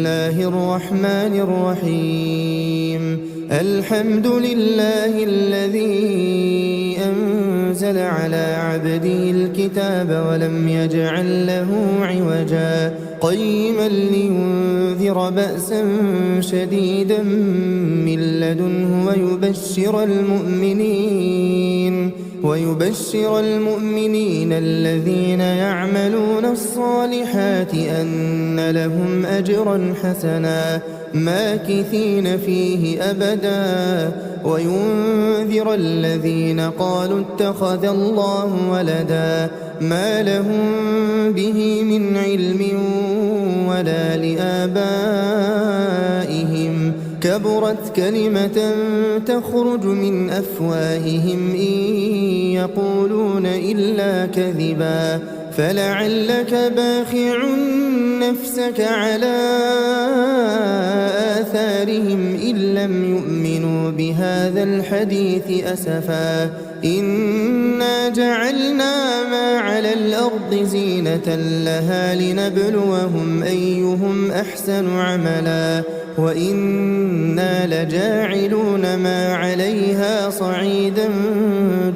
الله الرحمن الرحيم الحمد لله الذي أنزل على عبده الكتاب ولم يجعل له عوجا قيما لينذر بأسا شديدا من لدنه ويبشر المؤمنين الذين يعملون الصالحات أن لهم أجرا حسنا ماكثين فيه أبدا وينذر الذين قالوا اتخذ الله ولدا ما لهم به من علم ولا لآبائهم كبرت كلمة تخرج من أفواههم إن يقولون إلا كذبا فلعلك باخع نفسك على آثارهم إن لم يؤمنوا بهذا الحديث أسفا إنا جعلنا ما على الأرض زينة لها لنبلوهم أيهم أحسن عملا وإنا لجاعلون ما عليها صعيدا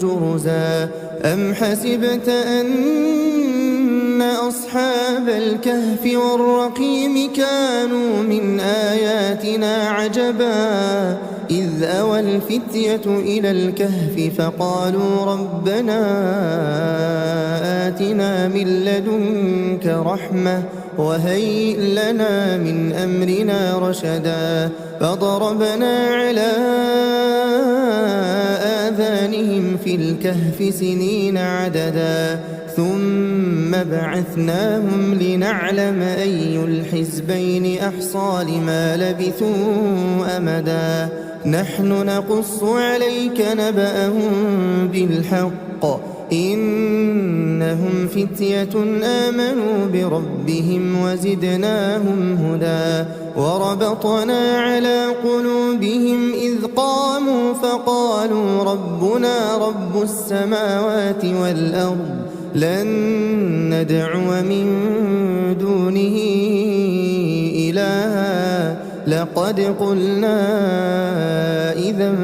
جرزا أم حسبت أن أصحاب الكهف والرقيم كانوا من آياتنا عجبا إذ أوى الفتية إلى الكهف فقالوا ربنا آتنا من لدنك رحمة وهيئ لنا من أمرنا رشدا فضربنا على آذانهم في الكهف سنين عددا ثم بعثناهم لنعلم أي الحزبين أحصى لما لبثوا أمدا نحن نقص عليك نبأهم بالحق إنهم فتية آمنوا بربهم وزدناهم هدى وربطنا على قلوبهم إذ قاموا فقالوا ربنا رب السماوات والأرض لن ندعو من دونه إلها لقد قلنا إذا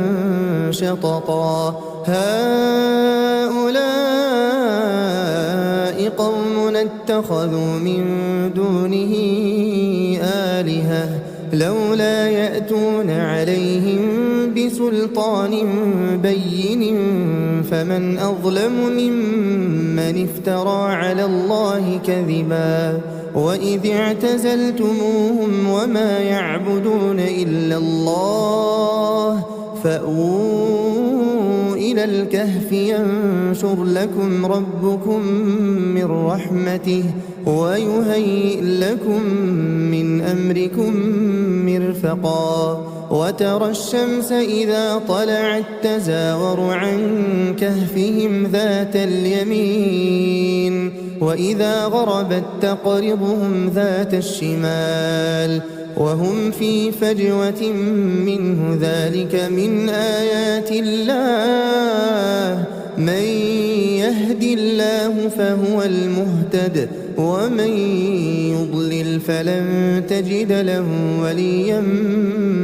شططا هؤلاء قوم اتخذوا من دونه آلهة لولا يأتون عليهم بسلطان بين فمن أظلم ممن افترى على الله كذبا وإذ اعتزلتموهم وما يعبدون إلا الله فأووا إلى الكهف ينشر لكم ربكم من رحمته ويهيئ لكم من أمركم مرفقا وترى الشمس إذا طلعت تزاور عن كهفهم ذات اليمين وإذا غربت تقرضهم ذات الشمال وهم في فجوة منه ذلك من آيات الله من يهد الله فهو المهتد ومن يضلل فلن تجد له وليا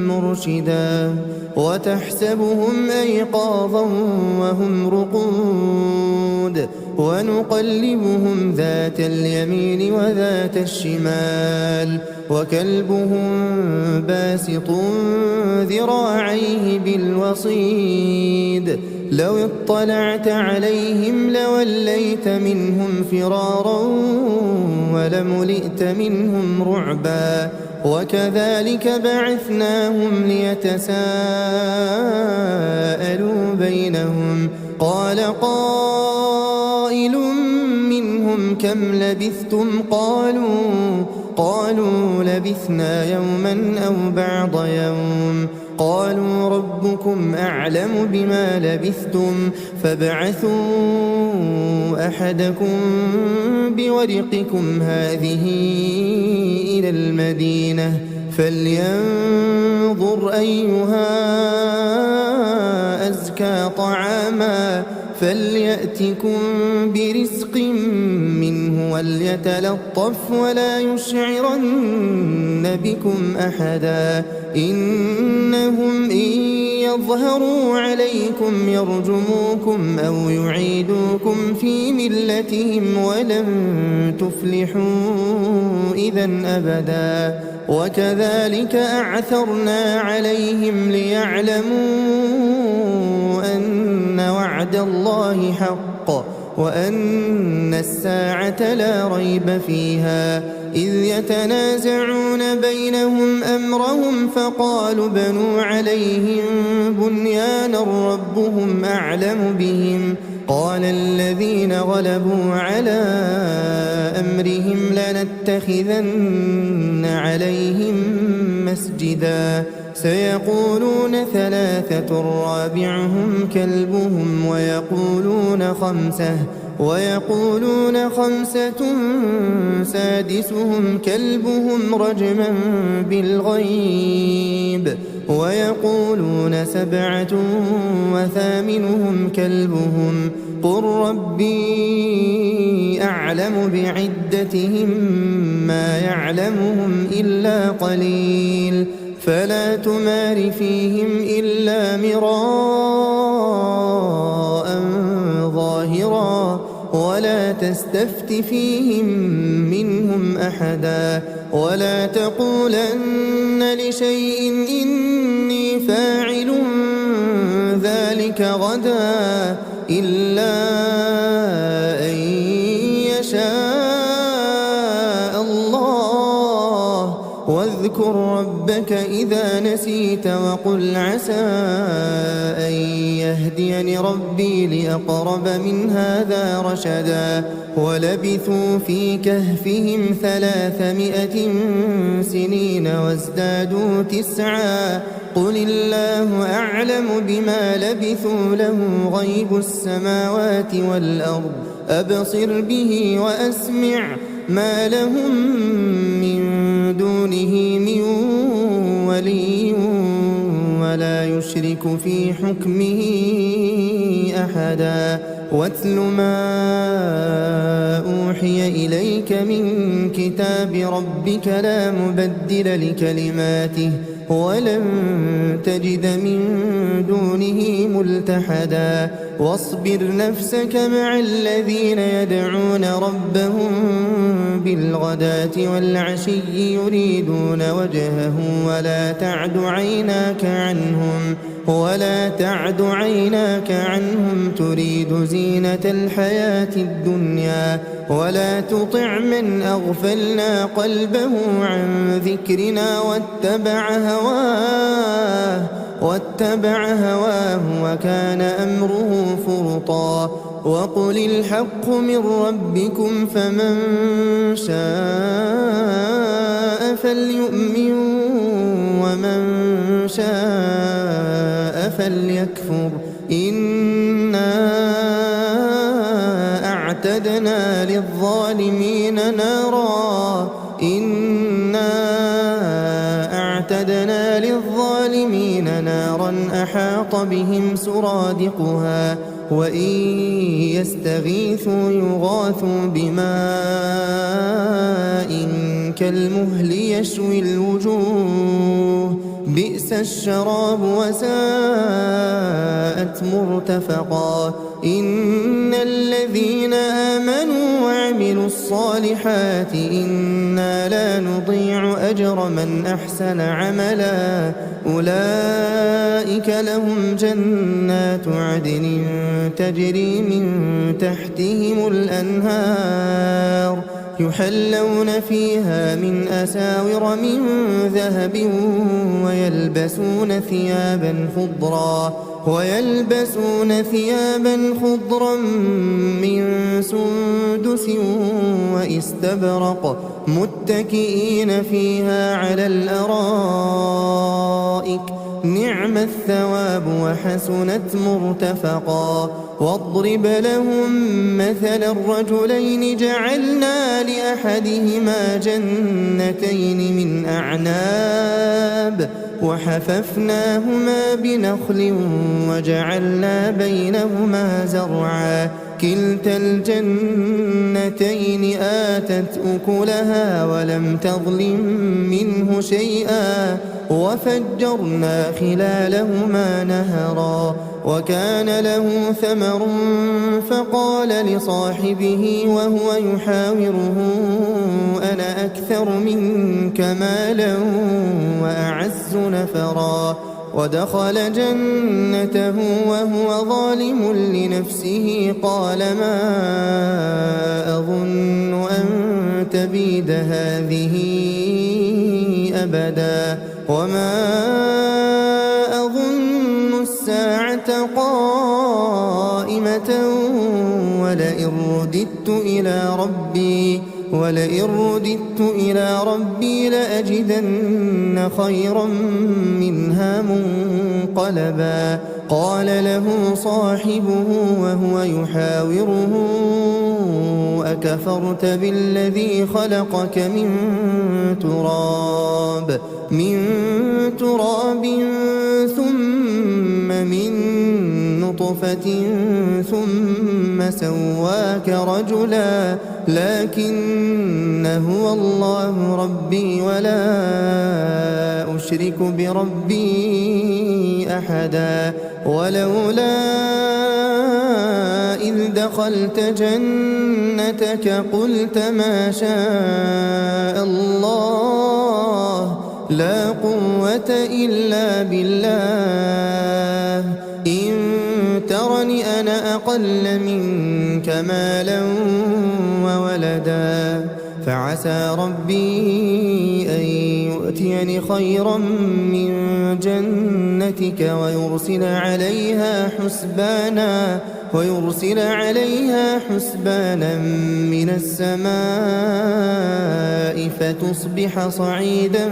مرشدا وتحسبهم أيقاظا وهم رقود ونقلبهم ذات اليمين وذات الشمال وكلبهم باسط ذراعيه بالوصيد لو اطلعت عليهم لوليت منهم فرارا ولملئت منهم رعبا وكذلك بعثناهم ليتساءلوا بينهم قال قائل منهم كم لبثتم قالوا لبثنا يوما أو بعض يوم قالوا ربكم أعلم بما لبثتم فابعثوا أحدكم بورقكم هذه إلى المدينة فلينظر أيها أزكى طعاما فليأتكم برزق منه وليتلطف ولا يشعرن بكم أحدا إنهم إن يظهروا عليكم يرجموكم أو يعيدوكم في ملتهم ولن تفلحوا إذا أبدا وكذلك أعثرنا عليهم ليعلموا أن وعد الله حق وأن الساعة لا ريب فيها إذ يتنازعون بينهم أمرهم فقالوا بنوا عليهم بنيانا ربهم أعلم بهم قال الذين غلبوا على أمرهم لنتخذن عليهم مسجدا سيقولون ثلاثة رابعهم كلبهم ويقولون خمسة سادسهم كلبهم رجما بالغيب ويقولون سبعة وثامنهم كلبهم قل ربي أعلم بعدتهم ما يعلمهم إلا قليل فلا تمار فيهم إلا مراء ظاهرا ولا تستفت فيهم منهم أحدا ولا تقولن لشيء إني فاعل ذلك غدا إلا أن يشاء الله واذكر ربك إذا نسيت وقل عسى أن يهديني ربي لأقرب من هذا رشدا ولبثوا في كهفهم 300 سنين وازدادوا 9 قل الله أعلم بما لبثوا له غيب السماوات والأرض أبصر به وأسمع ما لهم من دونه من ولي ولا يشرك في حكمه أحدا واتل ما أوحي إليك من كتاب ربك لا مبدل لكلماته ولن تجد من دونه ملتحدا واصبر نفسك مع الذين يدعون ربهم بالغداة والعشي يريدون وجهه ولا تعد عيناك عنهم تريد زينة الحياة الدنيا ولا تطع من أغفلنا قلبه عن ذكرنا واتبع هواه وكان أمره فرطا وقل الحق من ربكم فمن شاء فليؤمن ومن شاء فليكفر إنا أعتدنا للظالمين نارا أحاط بهم سرادقها وإن يستغيثوا يغاثوا بماء كالمهل يشوي الوجوه بئس الشراب وساءت مرتفقا إن الذين آمنوا وعملوا الصالحات إنا لا نضيع أجر من أحسن عملا أولئك لهم جنات عدن تجري من تحتهم الأنهار يحلون فيها من أساور من ذهب ويلبسون ثيابا خضرا من سندس واستبرق متكئين فيها على الأرائك نعم الثواب وحسنت مرتفقا واضرب لهم مثل الرجلين جعلنا لأحدهما جنتين من أعناب وحففناهما بنخل وجعلنا بينهما زرعا كلتا الجنتين آتت أكلها ولم تظلم منه شيئا وفجرنا خلالهما نهرا وكان له ثمر فقال لصاحبه وهو يحاوره أنا أكثر منك مالا وأعز نفرا ودخل جنته وهو ظالم لنفسه قال ما أظن أن تبيد هذه أبدا وما أظن الساعة قائمة ولئن رددت إلى ربي لأجدن خيرا منها منقلبا قال له صاحبه وهو يحاوره أكفرت بالذي خلقك من تراب ثم من نطفة ثم سواك رجلا لكن هو الله ربي ولا أشرك بربي أحدا ولولا إذ دخلت جنتك قلت ما شاء الله لا قوة إلا بالله إن ترني أنا أقل منك مالا وولدا فعسى ربي أن يؤتيني خيرا من جنتك ويرسل عليها حسبانا من السماء فتصبح صعيدا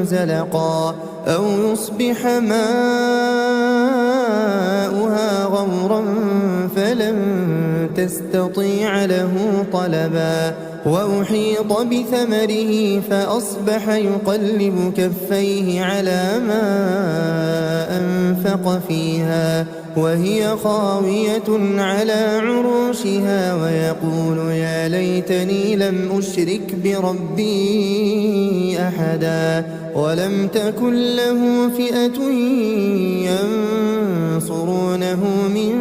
زلقا أو يصبح ماؤها غورا فلن تستطيع له طلبا وأحيط بثمره فأصبح يقلب كفيه على ما أنفق فيها وهي خاوية على عروشها ويقول يا ليتني لم أشرك بربي أحدا ولم تكن له فئة ينصرونه من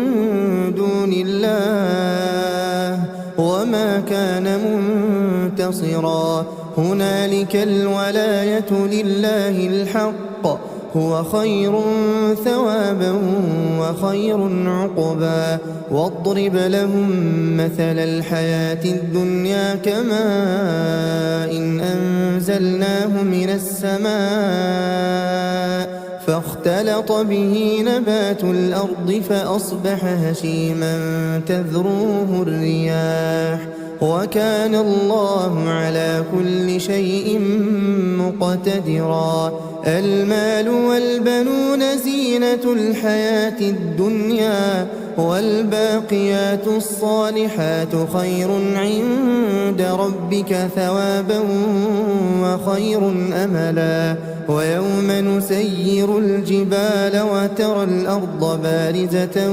دون الله وما كان منتصرا هنالك الولاية لله الحق هو خير ثوابا وخير عقبا واضرب لهم مثل الحياة الدنيا كماء إن أنزلناه من السماء فاختلط به نبات الأرض فأصبح هشيما تذروه الرياح وكان الله على كل شيء مقتدرا المال والبنون زينة الحياة الدنيا والباقيات الصالحات خير عند ربك ثوابا وخير أملا ويوم نسير الجبال وترى الأرض بارزة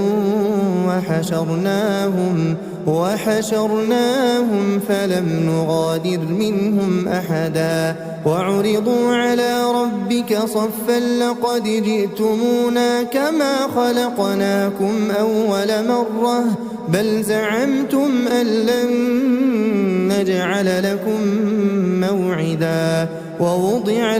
وحشرناهم فلم نغادر منهم أحدا وعرضوا على ربك صفا لقد جئتمونا كما خلقناكم أول مرة بل زعمتم أن لن نجعل لكم موعدا ووضع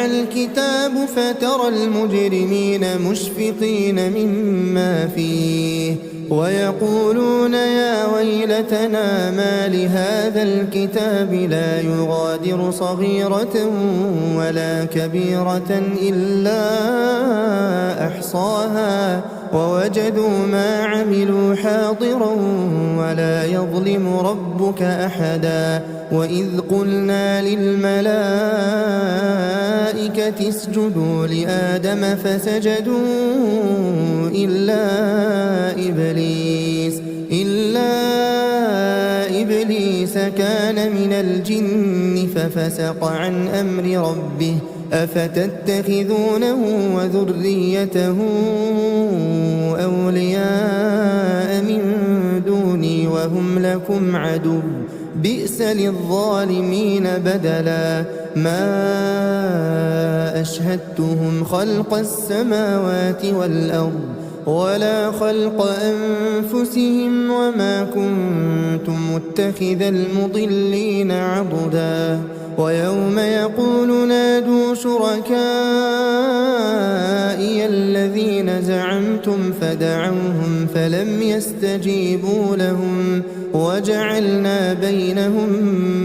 الكتاب فترى المجرمين مشفقين مما فيه ويقولون يا ويلتنا ما لهذا الكتاب لا يغادر صغيرة ولا كبيرة إلا أحصاها ووجدوا ما عملوا حاضرا ولا يظلم ربك أحدا وإذ قلنا للملائكة اسجدوا لآدم فسجدوا إلا إبليس كان من الجن ففسق عن أمر ربه أفتتخذونه وذريته أولياء من دوني وهم لكم عدو بئس للظالمين بدلا ما أشهدتهم خلق السماوات والأرض ولا خلق أنفسهم وما كنت متخذ المضلين عضدا ويوم يقول نادوا شركائي الذين زعمتم فدعوهم فلم يستجيبوا لهم وجعلنا بينهم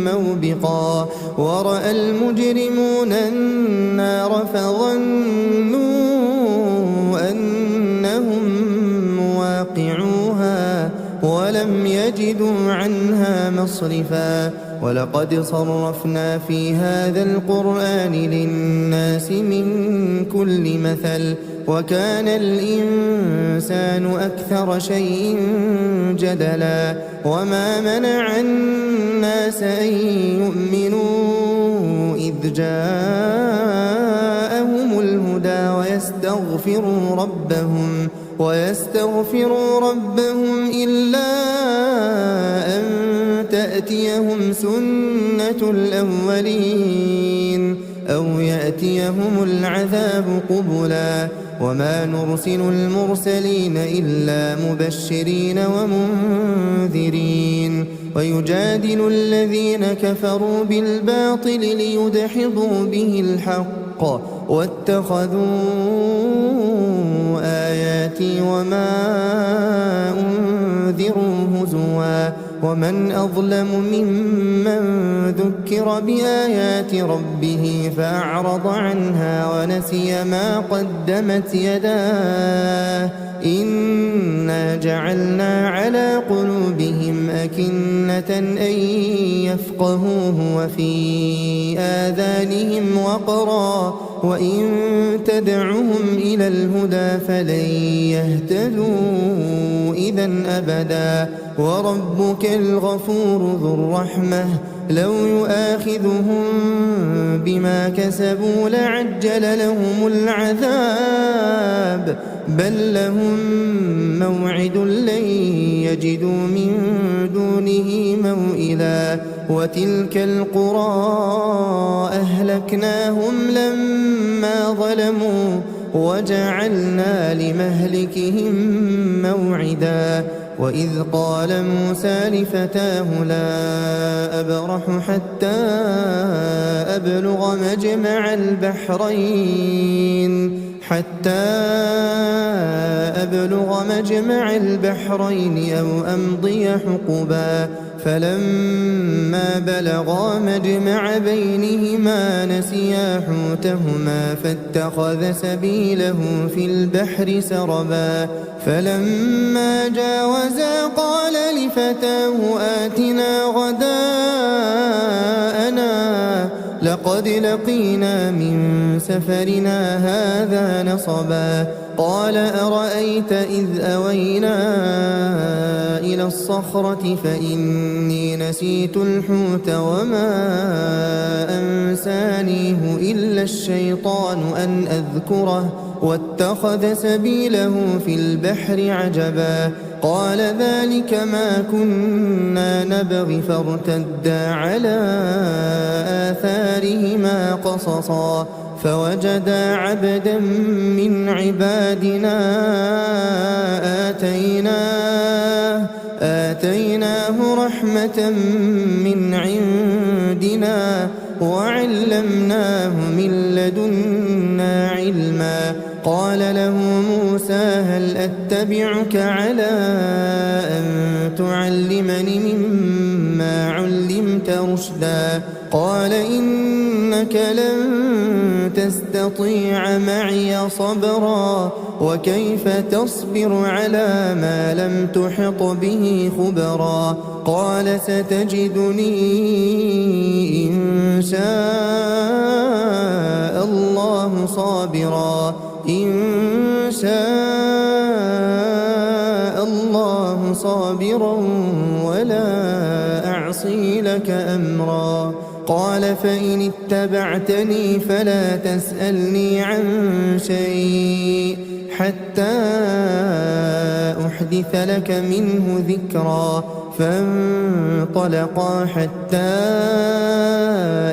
موبقا ورأى المجرمون النار فظنوا أنهم مواقعوها ولم يجدوا عنها مصرفا ولقد صرفنا في هذا القرآن للناس من كل مثل وكان الإنسان أكثر شيء جدلا وما منع الناس أن يؤمنوا إذ جاءهم الهدى ويستغفروا ربهم إلا أن تأتيهم سنة الأولين أو يأتيهم العذاب قبلا وما نرسل المرسلين إلا مبشرين ومنذرين ويجادل الذين كفروا بالباطل ليدحضوا به الحق واتخذوا آياتي وما أنذروا هزوا ومن أظلم ممن ذكر بآيات ربه فأعرض عنها ونسي ما قدمت يداه إنا جعلنا على قلوبهم أكنة أن يفقهوه وفي آذانهم وقرا وإن تدعهم إلى الهدى فلن يهتدوا إذا أبدا وربك الغفور ذو الرحمة لو يؤاخذهم بما كسبوا لعجل لهم العذاب بل لهم موعد لن يجدوا من دونه موئلا وتلك القرى أهلكناهم لما ظلموا وجعلنا لمهلكهم موعدا وإذ قال موسى لفتاه لا أبرح حتى أبلغ مجمع البحرين أو أمضي حقبا فلما بلغا مجمع بينهما نسيا حوتهما فاتخذ سبيله في البحر سربا فلما جاوزا قال لفتاه آتنا غداءنا لقد لقينا من سفرنا هذا نصبا قال أرأيت إذ أوينا إلى الصخرة فإني نسيت الحوت وما أنسانيه إلا الشيطان أن أذكره واتخذ سبيله في البحر عجبا قال ذلك ما كنا نبغي فارتدا على آثارهما قصصا فوجدا عبدا من عبادنا آتيناه رحمة من عندنا وعلمناه من لدنا علما قال له موسى هل أتبعك على أن تعلمني مما علمت رشدا قال إنك لن تستطيع معي صبرا وكيف تصبر على ما لم تحط به خبرا قال ستجدني إن شاء الله صابرا ولا لك أمرا. قال فإن اتبعتني فلا تسألني عن شيء حتى أحدث لك منه ذكرا. فانطلقا حتى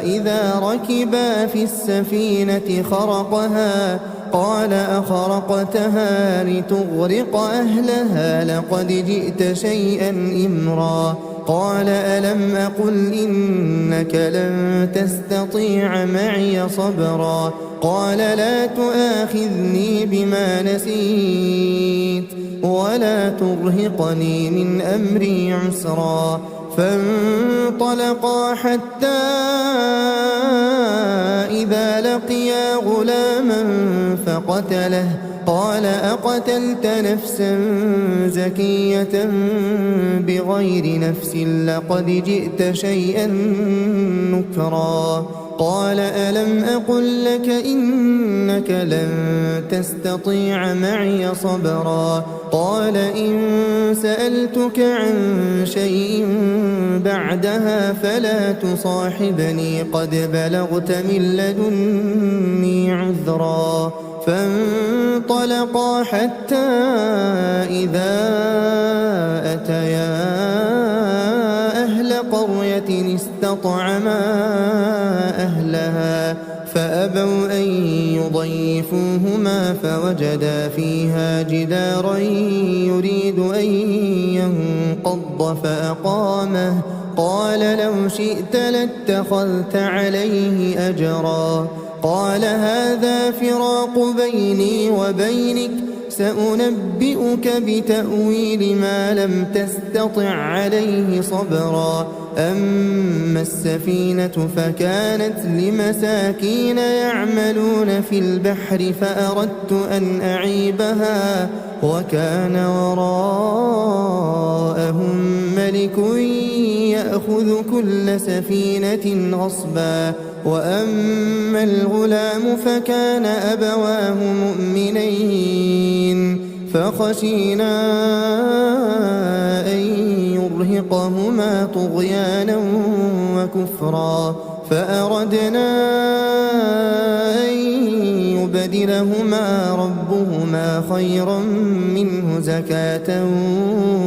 إذا ركبا في السفينة خرقها قال أخرقتها لتغرق أهلها لقد جئت شيئا إمرا. قال ألم أقل إنك لن تستطيع معي صبرا. قال لا تؤاخذني بما نسيت ولا ترهقني من أمري عسرا. فانطلقا حتى إذا لقيا غلاما فقتله. قال أقتلت نفسا زكية بغير نفس لقد جئت شيئا نكرا. قال ألم أقل لك إنك لن تستطيع معي صبرا. قال إن سألتك عن شيء بعدها فلا تصاحبني قد بلغت من لدني عذرا. فانطلقا حتى إذا أتيا أهل قرية استطعما أهلها فأبوا أن يضيفوهما فوجدا فيها جدارا يريد أن ينقض فأقامه. قال لو شئت لاتخذت عليه أجرا. قال هذا فراق بيني وبينك سأنبئك بتأويل ما لم تستطع عليه صبرا. أما السفينة فكانت لمساكين يعملون في البحر فأردت أن أعيبها وكان وراءهم ملك يأخذ كل سفينة غصبا. وأما الغلام فكان أبواه مؤمنين فخشينا أن يرهقهما طغيانا وكفرا. فأردنا أن يبدلهما ربهما خيرا منه زكاة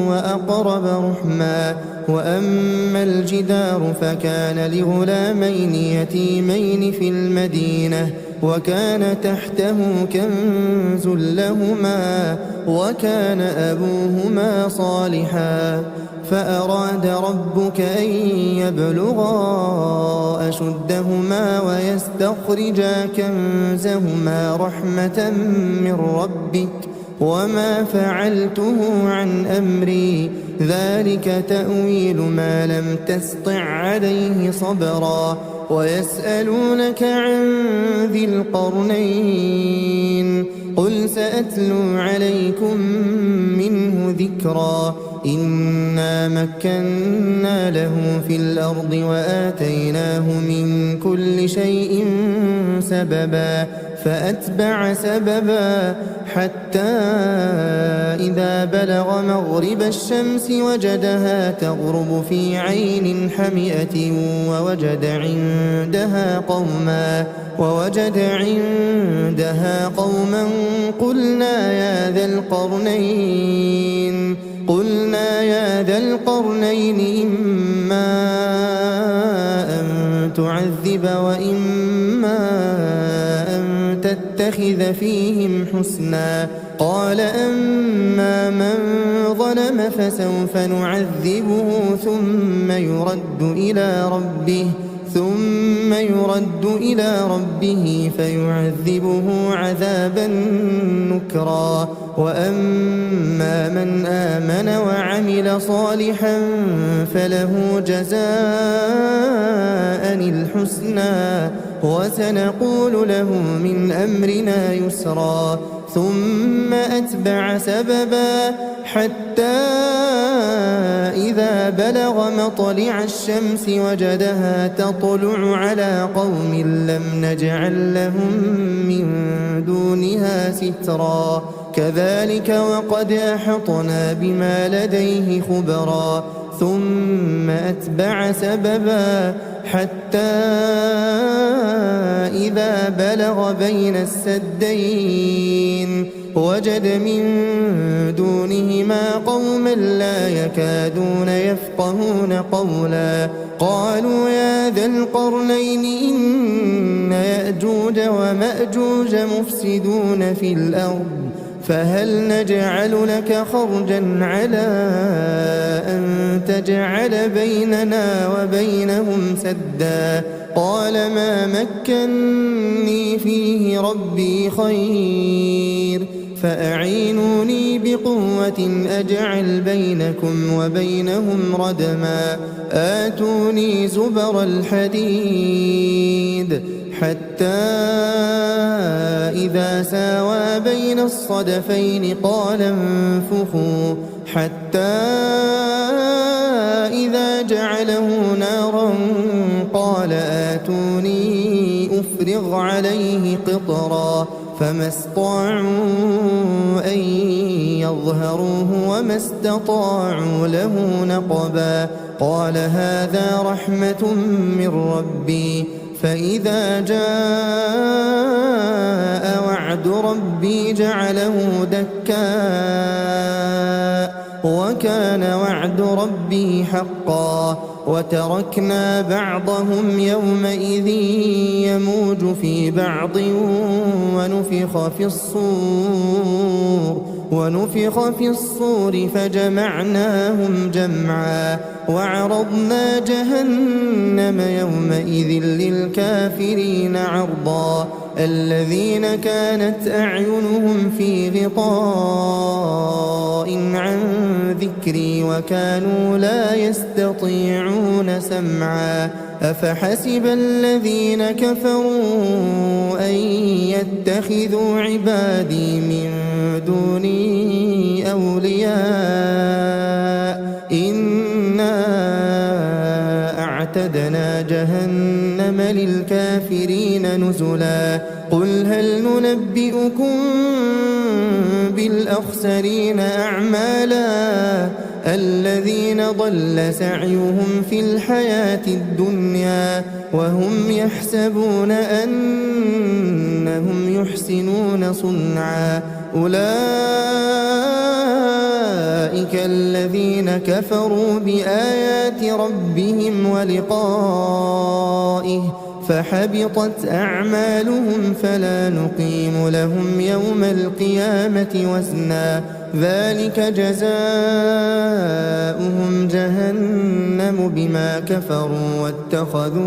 وأقرب رحما. وأما الجدار فكان لغلامين يتيمين في المدينة وكان تحته كنز لهما وكان أبوهما صالحا. فأراد ربك أن يبلغا أشدهما ويستخرجا كنزهما رحمة من ربك وما فعلته عن أمري ذلك تأويل ما لم تسطع عليه صبرا. ويسألونك عن ذي القرنين قل سأتلو عليكم منه ذكرا. إنا مكنا له في الأرض وآتيناه من كل شيء سببا. فأتبع سببا حتى إذا بلغ مغرب الشمس وجدها تغرب في عين حمئة ووجد عندها قوما قلنا يا ذا القرنين إما أن تعذب وإما أن تتخذ فيهم حسنا. قال أما من ظلم فسوف نعذبه ثم يرد إلى ربه فيعذبه عذابا نكرا. وأما من آمن وعمل صالحا فله جزاء الحسنى وسنقول له من أمرنا يسرا. ثم أتبع سببا حتى إذا بلغ مطلع الشمس وجدها تطلع على قوم لم نجعل لهم من دونها سترا. كذلك وقد أحطنا بما لديه خبرا ثم أتبع سببا حتى إذا بلغ بين السدين وجد من دونهما قوما لا يكادون يفقهون قولا قالوا يا ذا القرنين إن يأجوج ومأجوج مفسدون في الأرض فهل نجعل لك خرجا على أن تجعل بيننا وبينهم سدا قال ما مكني فيه ربي خير فأعينوني بقوة أجعل بينكم وبينهم ردما آتوني زبر الحديد حتى إذا ساوى بين الصدفين قال انفخوا حتى إذا جعله نارا قال آتوني أفرغ عليه قطرا فما استطاعوا أن يظهروه وما استطاعوا له نقبا قال هذا رحمة من ربي فإذا جاء وعد ربي جعله دكاء وكان وعد ربي حقا وتركنا بعضهم يومئذ يموج في بعض ونفخ في الصور فجمعناهم جمعا وعرضنا جهنم يومئذ للكافرين عرضا الذين كانت أعينهم في غطاء عن ذكري وكانوا لا يستطيعون سمعا أفحسب الذين كفروا أن يتخذوا عبادي من دوني أولياء إنا أعتدنا جهنم للكافرين نزلا قل هل ننبئكم بالأخسرين أعمالا الذين ضل سعيهم في الحياة الدنيا وهم يحسبون أنهم يحسنون صنعا أولئك الذين كفروا بآيات ربهم ولقائه فحبطت أعمالهم فلا نقيم لهم يوم القيامة وزنا ذلك جزاؤهم جهنم بما كفروا واتخذوا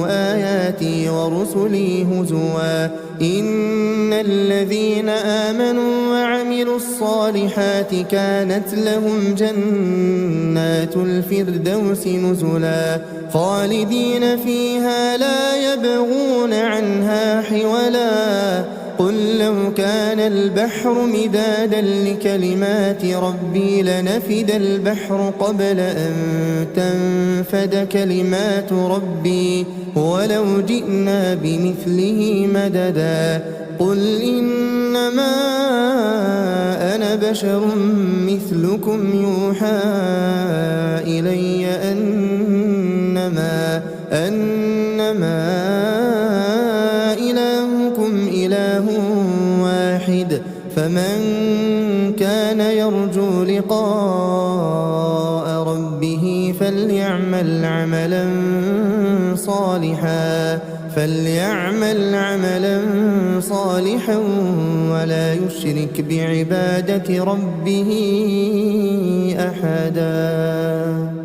آياتي ورسلي هزوا إن الذين آمنوا وعملوا الصالحات كانت لهم جنات الفردوس نزلا خالدين فيها لا يبغون عنها حولا قل لو كان البحر مدادا لكلمات ربي لنفد البحر قبل أن تنفد كلمات ربي ولو جئنا بمثله مددا قل إنما أنا بشر مثلكم يوحى إلي أنما إلهكم إله واحد فمن كان يرجو لقاء ربه فليعمل عملا صالحا ولا يشرك بعبادة ربه أحدا.